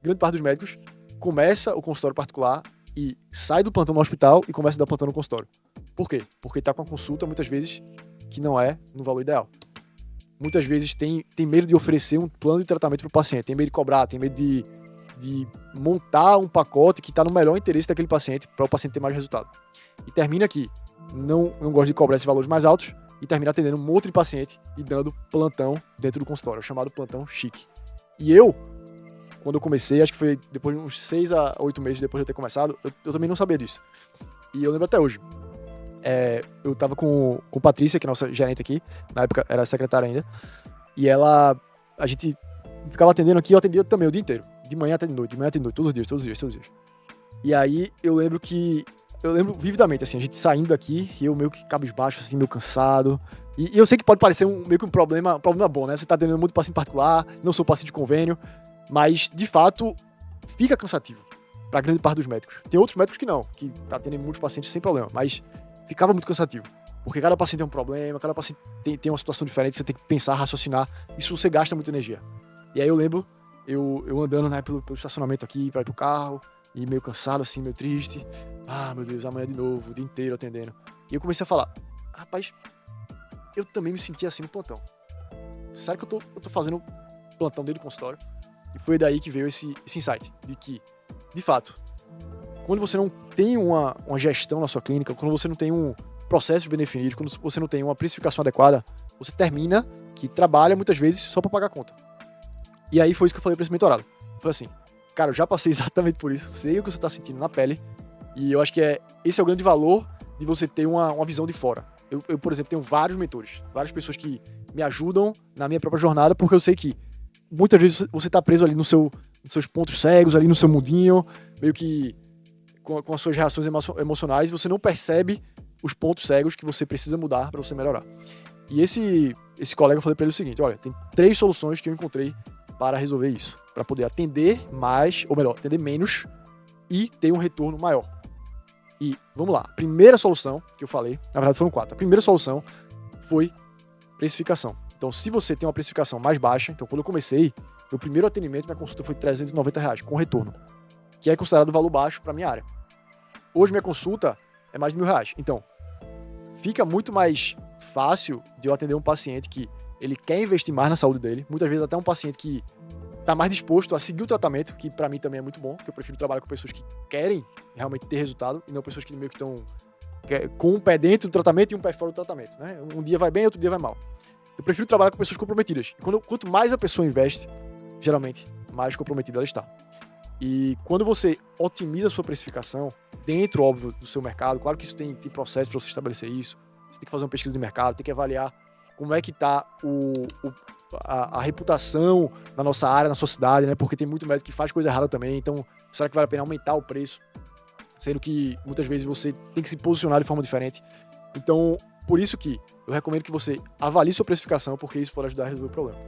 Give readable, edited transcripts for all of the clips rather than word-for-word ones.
grande parte dos médicos começa o consultório particular e sai do plantão no hospital e começa a dar plantão no consultório. Por quê? Porque tá com a consulta, muitas vezes, que não é no valor ideal. Muitas vezes tem medo de oferecer um plano de tratamento para o paciente, tem medo de cobrar, tem medo de montar um pacote que está no melhor interesse daquele paciente para o paciente ter mais resultado. E termina aqui, não gosta de cobrar esses valores mais altos e termina atendendo um monte de paciente e dando plantão dentro do consultório, chamado plantão chique. E eu, quando eu comecei, acho que foi depois de uns 6 a 8 meses depois de eu ter começado, eu também não sabia disso. E eu lembro até hoje. Eu tava com Patrícia, que é nossa gerente aqui, na época era secretária ainda, e a gente ficava atendendo aqui, eu atendia também o dia inteiro, de manhã até de noite, todos os dias. E aí eu lembro vividamente, assim, a gente saindo daqui, e eu meio que cabisbaixo, assim, meio cansado, e eu sei que pode parecer meio que um problema bom, né, você tá atendendo muito paciente particular, não sou paciente de convênio, mas, de fato, fica cansativo pra grande parte dos médicos. Tem outros médicos que não, que tá atendendo muitos pacientes sem problema, mas ficava muito cansativo. Porque cada paciente tem um problema, cada paciente tem uma situação diferente, você tem que pensar, raciocinar. Isso você gasta muita energia. E aí eu lembro, eu andando, né, pelo estacionamento aqui, pra ir pro carro, e meio cansado, assim, meio triste. Ah, meu Deus, amanhã de novo, o dia inteiro atendendo. E eu comecei a falar, rapaz, eu também me senti assim no plantão. Será que eu tô fazendo plantão dentro do consultório? E foi daí que veio esse insight, de que, de fato, quando você não tem uma gestão na sua clínica, quando você não tem um processo bem definido, quando você não tem uma precificação adequada, você termina que trabalha muitas vezes só para pagar a conta. E aí foi isso que eu falei para esse mentorado. Eu falei assim, cara, eu já passei exatamente por isso, sei o que você tá sentindo na pele, e eu acho que esse é o grande valor de você ter uma visão de fora. Eu, por exemplo, tenho vários mentores, várias pessoas que me ajudam na minha própria jornada, porque eu sei que muitas vezes você tá preso ali nos seus pontos cegos, ali no seu mundinho, meio que com as suas reações emocionais, e você não percebe os pontos cegos que você precisa mudar para você melhorar. E esse colega, eu falei para ele o seguinte, olha, tem 3 soluções que eu encontrei para resolver isso, para poder atender mais, ou melhor, atender menos e ter um retorno maior. E vamos lá, a primeira solução que eu falei, na verdade foram 4, a primeira solução foi precificação. Então, se você tem uma precificação mais baixa, então quando eu comecei, meu primeiro atendimento, minha consulta foi R$390, com retorno, que é considerado valor baixo para minha área. Hoje minha consulta é mais de R$1.000. Então, fica muito mais fácil de eu atender um paciente que ele quer investir mais na saúde dele, muitas vezes até um paciente que está mais disposto a seguir o tratamento, que para mim também é muito bom, porque eu prefiro trabalhar com pessoas que querem realmente ter resultado, e não pessoas que meio que estão com um pé dentro do tratamento e um pé fora do tratamento, né? Um dia vai bem, outro dia vai mal. Eu prefiro trabalhar com pessoas comprometidas. E quanto mais a pessoa investe, geralmente, mais comprometida ela está. E quando você otimiza a sua precificação, dentro, óbvio, do seu mercado, claro que isso tem processo para você estabelecer isso, você tem que fazer uma pesquisa de mercado, tem que avaliar como é que está a reputação na nossa área, na sua cidade, né? Porque tem muito médico que faz coisa errada também, então será que vale a pena aumentar o preço? Sendo que muitas vezes você tem que se posicionar de forma diferente. Então, por isso que eu recomendo que você avalie sua precificação, porque isso pode ajudar a resolver o problema.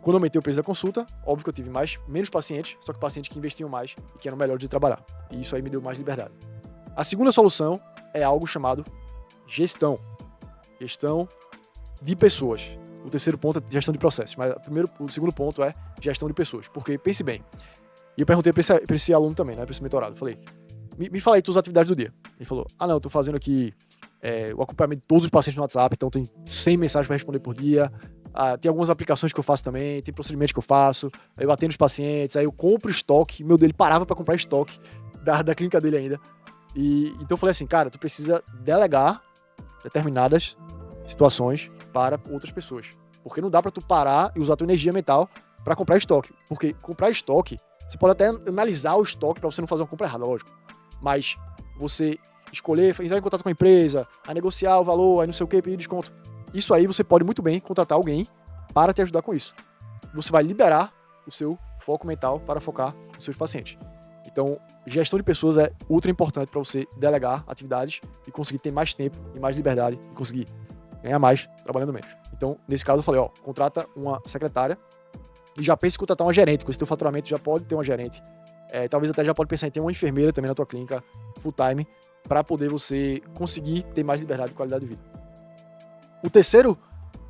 Quando eu aumentei o preço da consulta, óbvio que eu tive menos pacientes, só que pacientes que investiam mais e que eram melhores de trabalhar. E isso aí me deu mais liberdade. A segunda solução é algo chamado gestão. Gestão de pessoas. O terceiro ponto é gestão de processos, mas o segundo ponto é gestão de pessoas. Porque, pense bem, e eu perguntei para esse aluno também, né, para esse mentorado, falei, me fala aí tuas atividades do dia. Ele falou, não, eu tô fazendo aqui o acompanhamento de todos os pacientes no WhatsApp, então tem 100 mensagens para responder por dia, tem algumas aplicações que eu faço também, tem procedimentos que eu faço, aí eu atendo os pacientes, aí eu compro estoque, ele parava para comprar estoque da clínica dele ainda. E então eu falei assim, cara, tu precisa delegar determinadas situações para outras pessoas, porque não dá para tu parar e usar tua energia mental para comprar estoque, porque comprar estoque, você pode até analisar o estoque para você não fazer uma compra errada, lógico, mas você escolher, entrar em contato com a empresa, a negociar o valor, aí não sei o que, pedir desconto, isso aí você pode muito bem contratar alguém para te ajudar com isso. Você vai liberar o seu foco mental para focar nos seus pacientes. Então, gestão de pessoas é ultra importante para você delegar atividades e conseguir ter mais tempo e mais liberdade e conseguir ganhar mais trabalhando menos. Então, nesse caso, eu falei, contrata uma secretária e já pense em contratar uma gerente. Com esse teu faturamento, já pode ter uma gerente. Talvez até já pode pensar em ter uma enfermeira também na tua clínica full time para poder você conseguir ter mais liberdade e qualidade de vida. O terceiro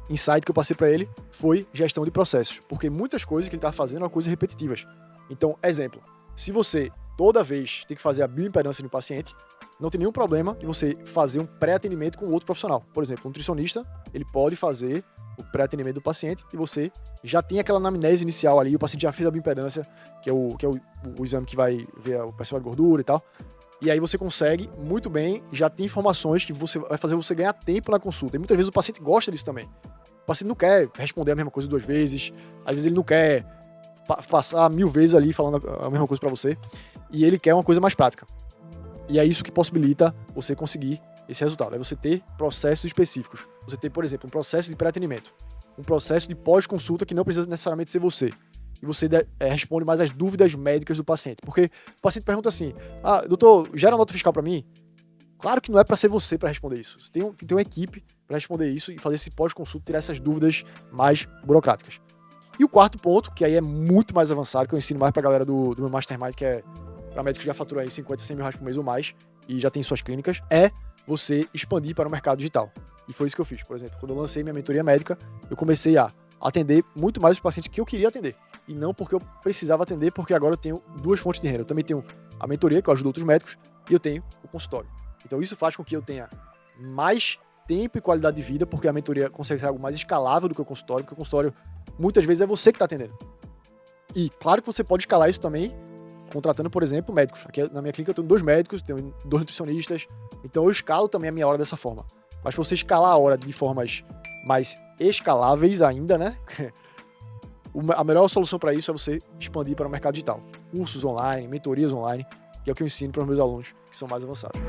insight que eu passei para ele foi gestão de processos, porque muitas coisas que ele estava fazendo eram coisas repetitivas. Então, exemplo, se você toda vez tem que fazer a bioimpedância no paciente, não tem nenhum problema de você fazer um pré-atendimento com outro profissional. Por exemplo, um nutricionista, ele pode fazer o pré-atendimento do paciente e você já tem aquela anamnese inicial ali, o paciente já fez a bioimpedância, que é o exame que vai ver o percentual de gordura e tal. E aí você consegue, muito bem, já tem informações que vai fazer você ganhar tempo na consulta. E muitas vezes o paciente gosta disso também. O paciente não quer responder a mesma coisa 2 vezes, às vezes ele não quer passar 1000 vezes ali falando a mesma coisa para você, e ele quer uma coisa mais prática. E é isso que possibilita você conseguir esse resultado. É você ter processos específicos. Você ter, por exemplo, um processo de pré-atendimento, um processo de pós-consulta que não precisa necessariamente ser você. E você responde mais as dúvidas médicas do paciente. Porque o paciente pergunta assim, doutor, gera nota fiscal para mim? Claro que não é para ser você para responder isso. Você tem que ter uma equipe para responder isso e fazer esse pós-consulta, tirar essas dúvidas mais burocráticas. E o quarto ponto, que aí é muito mais avançado, que eu ensino mais pra galera do meu Mastermind, que é para médicos que já faturam aí 50, 100 mil reais por mês ou mais, e já tem suas clínicas, é você expandir para o mercado digital. E foi isso que eu fiz. Por exemplo, quando eu lancei minha mentoria médica, eu comecei a atender muito mais os pacientes que eu queria atender. E não porque eu precisava atender, porque agora eu tenho 2 fontes de renda. Eu também tenho a mentoria, que eu ajudo outros médicos, e eu tenho o consultório. Então isso faz com que eu tenha mais tempo e qualidade de vida, porque a mentoria consegue ser algo mais escalável do que o consultório, porque o consultório muitas vezes é você que está atendendo. E claro que você pode escalar isso também contratando, por exemplo, médicos. Aqui na minha clínica eu tenho 2 médicos, tenho 2 nutricionistas, então eu escalo também a minha hora dessa forma. Mas para você escalar a hora de formas mais escaláveis ainda, né? A melhor solução para isso é você expandir para o mercado digital. Cursos online, mentorias online, que é o que eu ensino para os meus alunos que são mais avançados.